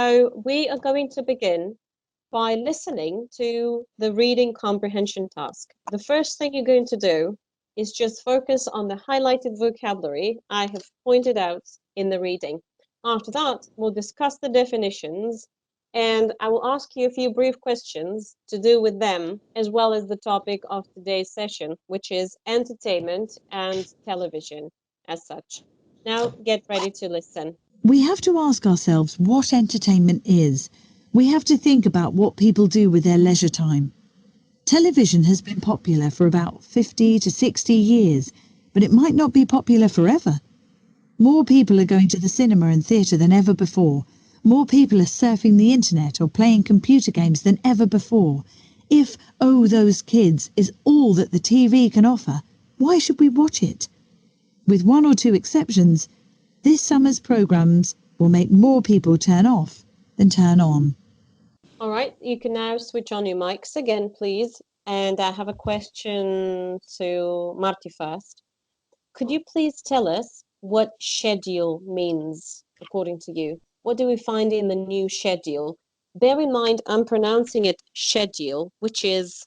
So we are going to begin by listening to the reading comprehension task. The first thing you're going to do is just focus on the highlighted vocabulary I have pointed out in the reading. After that, we'll discuss the definitions, and I will ask you a few brief questions to do with them, as well as the topic of today's session, which is entertainment and television as such. Now, get ready to listen. We have to ask ourselves what entertainment is. We have to think about what people do with their leisure time. Television has been popular for about 50 to 60 years, but it might not be popular forever. More people are going to the cinema and theatre than ever before. More people are surfing the internet or playing computer games than ever before. If Oh, Those Kids is all that the TV can offer, why should we watch it? With one or two exceptions, this summer's programmes will make more people turn off than turn on. All right, you can now switch on your mics again, please. And I have a question to Marty first. Could you please tell us what schedule means, according to you? What do we find in the new schedule? Bear in mind, I'm pronouncing it schedule, which is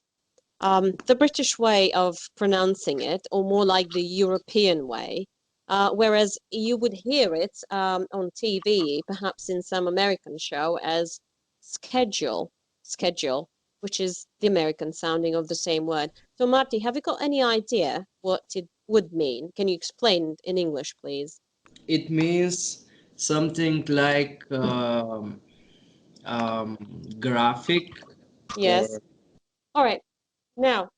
the British way of pronouncing it, or more like the European way. Whereas you would hear it on TV, perhaps in some American show, as schedule, which is the American sounding of the same word. So, Marty, have you got any idea what it would mean? Can you explain in English, please? It means something like graphic. Yes. Or All right. Now,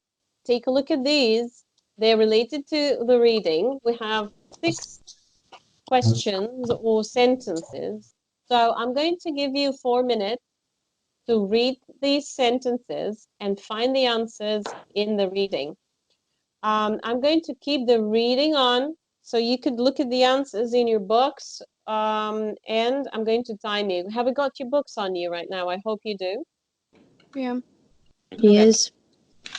take a look at these. They're related to the reading. We have 6 questions or sentences. So I'm going to give you 4 minutes to read these sentences and find the answers in the reading. I'm going to keep the reading on so you could look at the answers in your books, and I'm going to time you. Have you got your books on you right now? I hope you do. Yeah. Yes.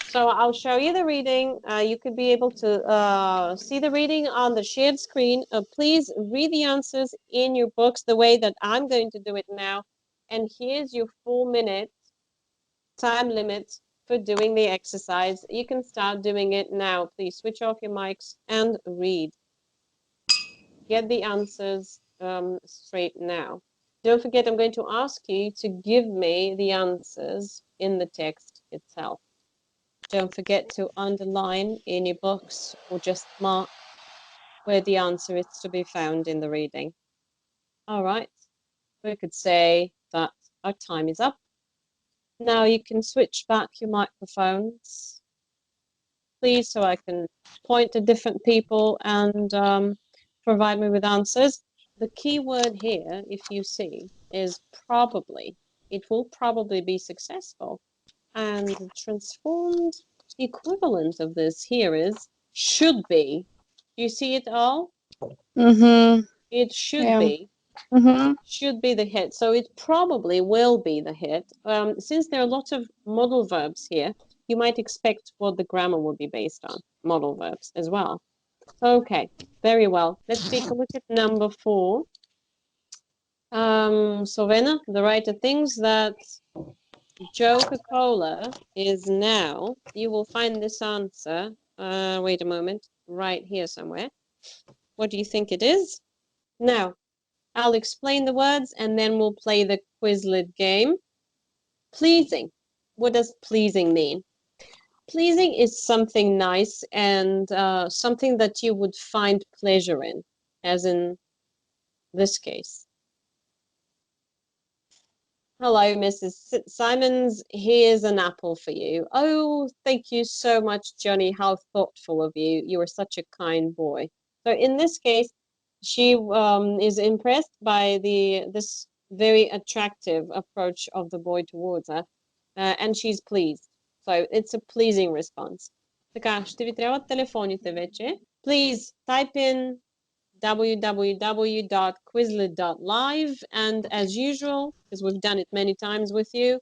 So I'll show you the reading. You could be able to see the reading on the shared screen. Please read the answers in your books the way that I'm going to do it now. And here's your 4-minute time limit for doing the exercise. You can start doing it now. Please switch off your mics and read. Get the answers straight now. Don't forget, I'm going to ask you to give me the answers in the text itself. Don't forget to underline in your books or just mark where the answer is to be found in the reading. All right, we could say that our time is up. Now you can switch back your microphones, please, so I can point to different people and provide me with answers. The key word here, if you see, is probably. It will probably be successful. And the transformed equivalent of this here is should be. Do you see it all? Mm-hmm. It should Yeah. be. Mm-hmm. Should be the hit. So it probably will be the hit. Since there are lots of modal verbs here, you might expect what the grammar will be based on, modal verbs as well. Okay, very well. Let's take a look at number 4. Sovena, the writer thinks that Coca-Cola is now, you will find this answer, wait a moment, right here somewhere. What do you think it is? Now, I'll explain the words and then we'll play the Quizlet game. Pleasing. What does pleasing mean? Pleasing is something nice and something that you would find pleasure in, as in this case. Hello, Mrs. Simons. Here's an apple for you. Oh, thank you so much, Johnny. How thoughtful of you. You are such a kind boy. So in this case, she is impressed by this very attractive approach of the boy towards her, and she's pleased. So it's a pleasing response. Така, ще ви трябват телефоните вече. Please type in www.quizlet.live, and as usual, because we've done it many times with you,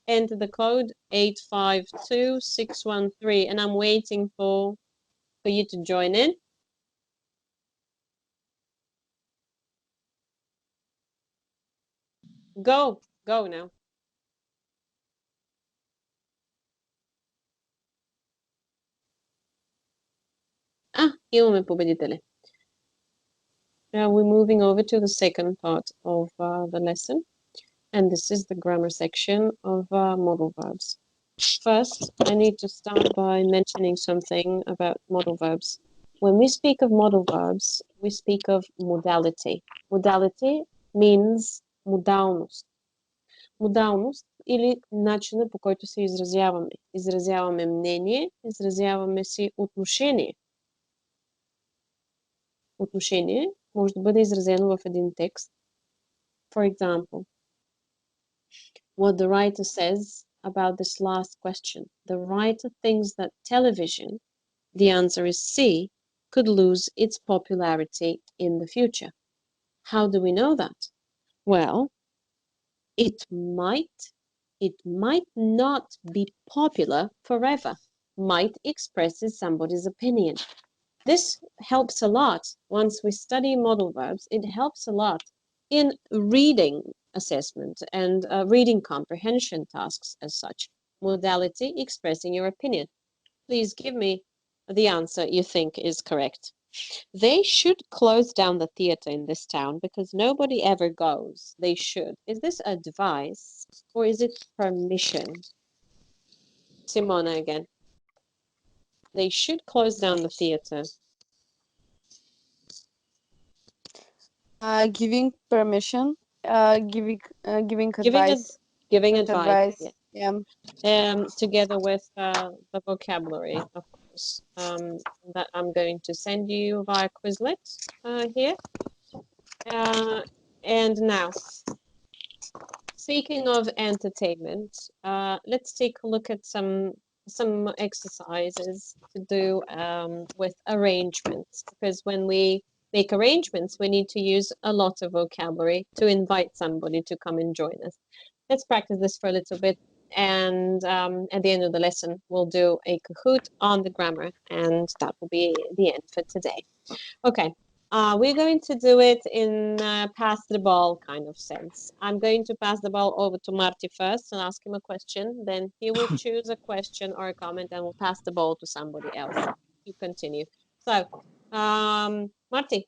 enter the code 852613, and I'm waiting for you to join in. Go now. Имаме победителя. Now we're moving over to the second part of the lesson, and this is the grammar section of modal verbs. First, I need to start by mentioning something about modal verbs. When we speak of modal verbs, we speak of modality. Modality means modalност. Modalност или начина, по който се изразяваме. Изразяваме мнение, изразяваме си отношение. Отношение може да бъде изразено в един текст. For example, what the writer says about this last question. The writer thinks that television, the answer is C, could lose its popularity in the future. How do we know that? Well, it might not be popular forever. Might expresses somebody's opinion. This helps a lot. Once we study modal verbs, it helps a lot in reading assessment and reading comprehension tasks as such. Modality, expressing your opinion. Please give me the answer you think is correct. They should close down the theater in this town because nobody ever goes. They should. Is this advice or is it permission? Simona again. They should close down the theater. Giving permission, giving advice. Giving With advice. Yeah. Together with the vocabulary, of course, that I'm going to send you via Quizlet here. And now, speaking of entertainment, let's take a look at some exercises to do with arrangements, because when we make arrangements, we need to use a lot of vocabulary to invite somebody to come and join us. Let's practice this for a little bit, and at the end of the lesson, we'll do a Kahoot on the grammar, and that will be the end for today. Okay, we're going to do it in pass the ball kind of sense. I'm going to pass the ball over to Marty first and ask him a question. Then he will choose a question or a comment, and we'll pass the ball to somebody else to continue. So, Marty,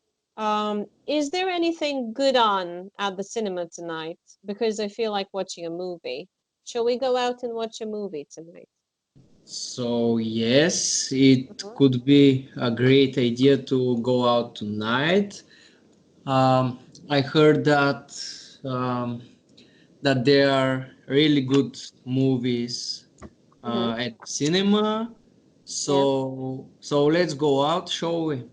is there anything good on at the cinema tonight? Because I feel like watching a movie. Shall we go out and watch a movie tonight? So yes, it could be a great idea to go out tonight. I heard that there are really good movies at cinema. So let's go out, shall we?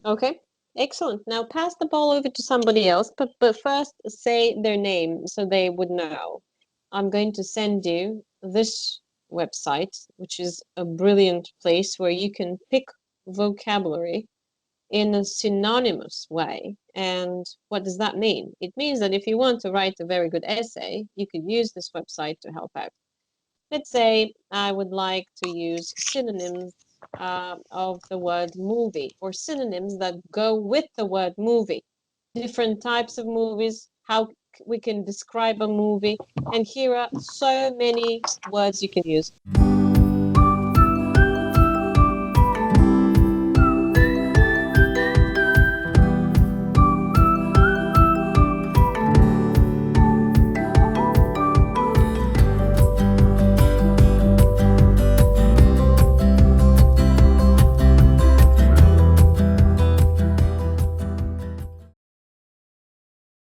Okay, excellent. Now pass the ball over to somebody else, but first say their name so they would know. I'm going to send you this website, which is a brilliant place where you can pick vocabulary in a synonymous way. And what does that mean? It means that if you want to write a very good essay, you could use this website to help out. Let's say I would like to use synonyms of the word movie, or synonyms that go with the word movie. Different types of movies, how we can describe a movie, and here are so many words you can use.